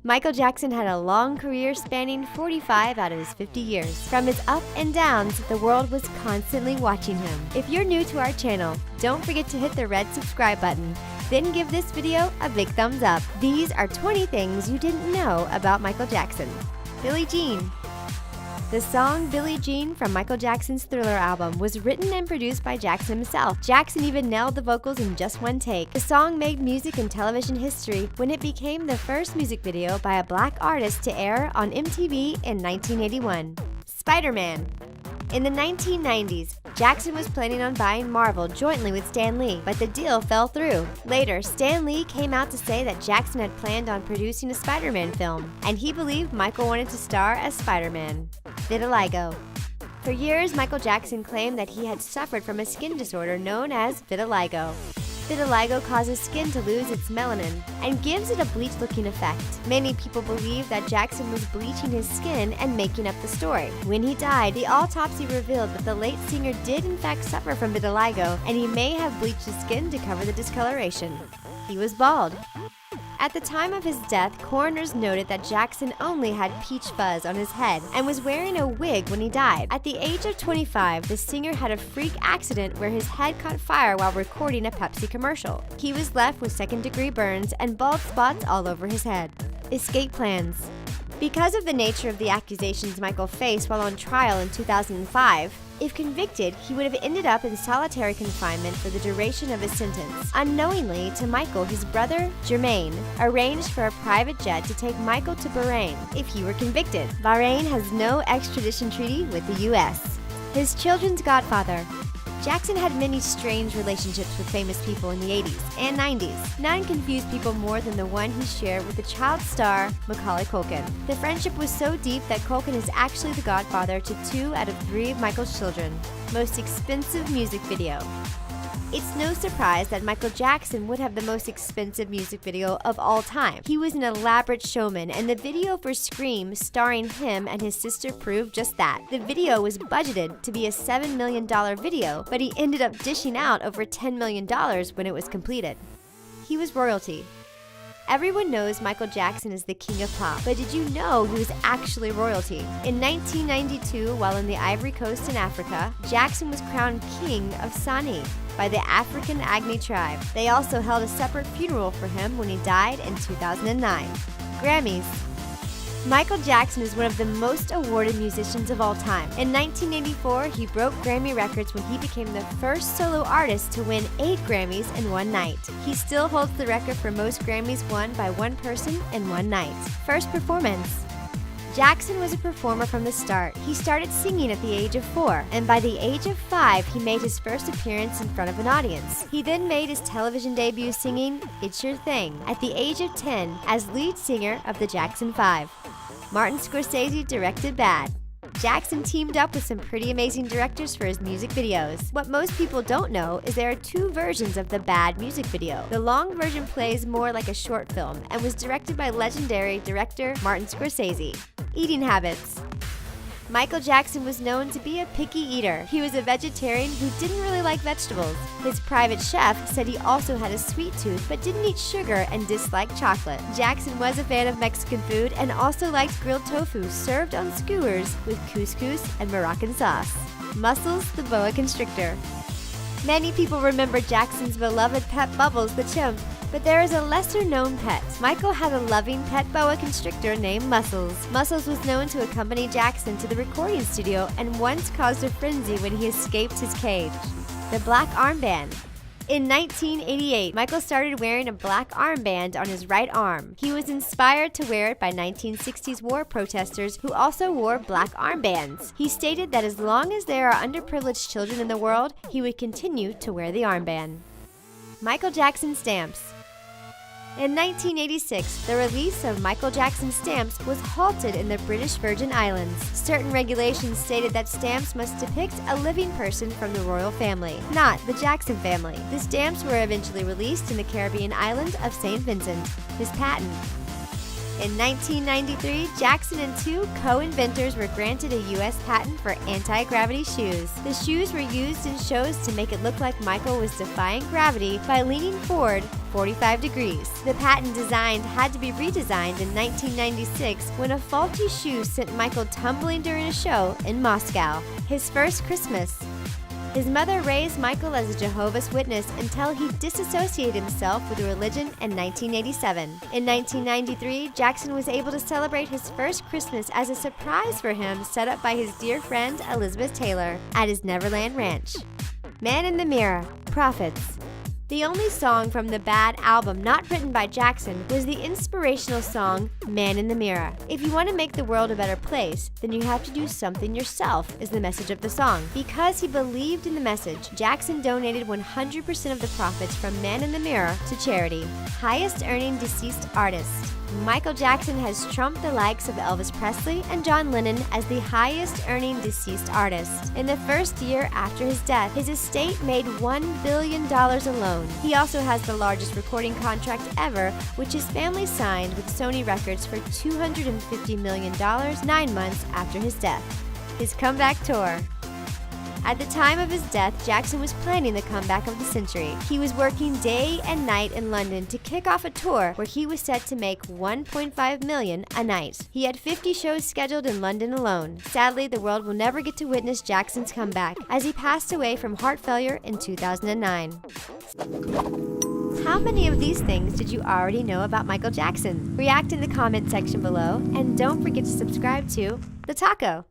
Michael Jackson had a long career spanning 45 out of his 50 years. From his up and downs, the world was constantly watching him. If you're new to our channel, don't forget to hit the red subscribe button. Then give this video a big thumbs up. These are 20 things you didn't know about Michael Jackson. Billie Jean. The song Billie Jean from Michael Jackson's Thriller album was written and produced by Jackson himself. Jackson even nailed the vocals in just one take. The song made music and television history when it became the first music video by a black artist to air on MTV in 1981. Spider-Man. In the 1990s, Jackson was planning on buying Marvel jointly with Stan Lee, but the deal fell through. Later, Stan Lee came out to say that Jackson had planned on producing a Spider-Man film, and he believed Michael wanted to star as Spider-Man. Vitiligo. For years, Michael Jackson claimed that he had suffered from a skin disorder known as vitiligo. Vitiligo causes skin to lose its melanin and gives it a bleached-looking effect. Many people believe that Jackson was bleaching his skin and making up the story. When he died, the autopsy revealed that the late singer did in fact suffer from vitiligo, and he may have bleached his skin to cover the discoloration. He was bald. At the time of his death, coroners noted that Jackson only had peach fuzz on his head and was wearing a wig when he died. At the age of 25, the singer had a freak accident where his head caught fire while recording a Pepsi commercial. He was left with second-degree burns and bald spots all over his head. Escape plans. Because of the nature of the accusations Michael faced while on trial in 2005, if convicted, he would have ended up in solitary confinement for the duration of his sentence. Unknowingly to Michael, his brother, Jermaine, arranged for a private jet to take Michael to Bahrain if he were convicted. Bahrain has no extradition treaty with the U.S. His children's godfather. Jackson had many strange relationships with famous people in the 80s and 90s. None confused people more than the one he shared with the child star Macaulay Culkin. The friendship was so deep that Culkin is actually the godfather to 2 out of 3 of Michael's children. Most expensive music video. It's no surprise that Michael Jackson would have the most expensive music video of all time. He was an elaborate showman, and the video for Scream starring him and his sister proved just that. The video was budgeted to be a $7 million video, but he ended up dishing out over $10 million when it was completed. He was royalty. Everyone knows Michael Jackson is the king of pop, but did you know he was actually royalty? In 1992, while in the Ivory Coast in Africa, Jackson was crowned king of Sani by the African Agni tribe. They also held a separate funeral for him when he died in 2009. Grammys. Michael Jackson is one of the most awarded musicians of all time. In 1984, he broke Grammy records when he became the first solo artist to win 8 Grammys in one night. He still holds the record for most Grammys won by one person in one night. First performance. Jackson was a performer from the start. He started singing at the age of 4, and by the age of 5, he made his first appearance in front of an audience. He then made his television debut singing It's Your Thing at the age of 10 as lead singer of the Jackson 5. Martin Scorsese directed Bad. Jackson teamed up with some pretty amazing directors for his music videos. What most people don't know is there are 2 versions of the Bad music video. The long version plays more like a short film and was directed by legendary director Martin Scorsese. Eating habits. Michael Jackson was known to be a picky eater. He was a vegetarian who didn't really like vegetables. His private chef said he also had a sweet tooth but didn't eat sugar and disliked chocolate. Jackson was a fan of Mexican food and also liked grilled tofu served on skewers with couscous and Moroccan sauce. Muscles the boa constrictor. Many people remember Jackson's beloved pet Bubbles the chimp, but there is a lesser-known pet. Michael had a loving pet boa constrictor named Muscles. Muscles was known to accompany Jackson to the recording studio and once caused a frenzy when he escaped his cage. The black armband. In 1988, Michael started wearing a black armband on his right arm. He was inspired to wear it by 1960s war protesters who also wore black armbands. He stated that as long as there are underprivileged children in the world, he would continue to wear the armband. Michael Jackson stamps. In 1986, the release of Michael Jackson stamps was halted in the British Virgin Islands. Certain regulations stated that stamps must depict a living person from the royal family, not the Jackson family. The stamps were eventually released in the Caribbean island of St. Vincent. His patent. In 1993, Jackson and two co-inventors were granted a U.S. patent for anti-gravity shoes. The shoes were used in shows to make it look like Michael was defying gravity by leaning forward 45 degrees. The patent design had to be redesigned in 1996 when a faulty shoe sent Michael tumbling during a show in Moscow. His first Christmas. His mother raised Michael as a Jehovah's Witness until he disassociated himself with the religion in 1987. In 1993, Jackson was able to celebrate his first Christmas as a surprise for him set up by his dear friend Elizabeth Taylor at his Neverland Ranch. Man in the Mirror, Prophets. The only song from the Bad album not written by Jackson was the inspirational song Man in the Mirror. If you want to make the world a better place, then you have to do something yourself, is the message of the song. Because he believed in the message, Jackson donated 100% of the profits from Man in the Mirror to charity. Highest earning deceased artist. Michael Jackson has trumped the likes of Elvis Presley and John Lennon as the highest earning deceased artist. In the first year after his death, his estate made $1 billion alone. He also has the largest recording contract ever, which his family signed with Sony Records for $250 million 9 months after his death. His comeback tour. At the time of his death, Jackson was planning the comeback of the century. He was working day and night in London to kick off a tour where he was set to make $1.5 million a night. He had 50 shows scheduled in London alone. Sadly, the world will never get to witness Jackson's comeback, as he passed away from heart failure in 2009. How many of these things did you already know about Michael Jackson? React in the comment section below, and don't forget to subscribe to The Taco.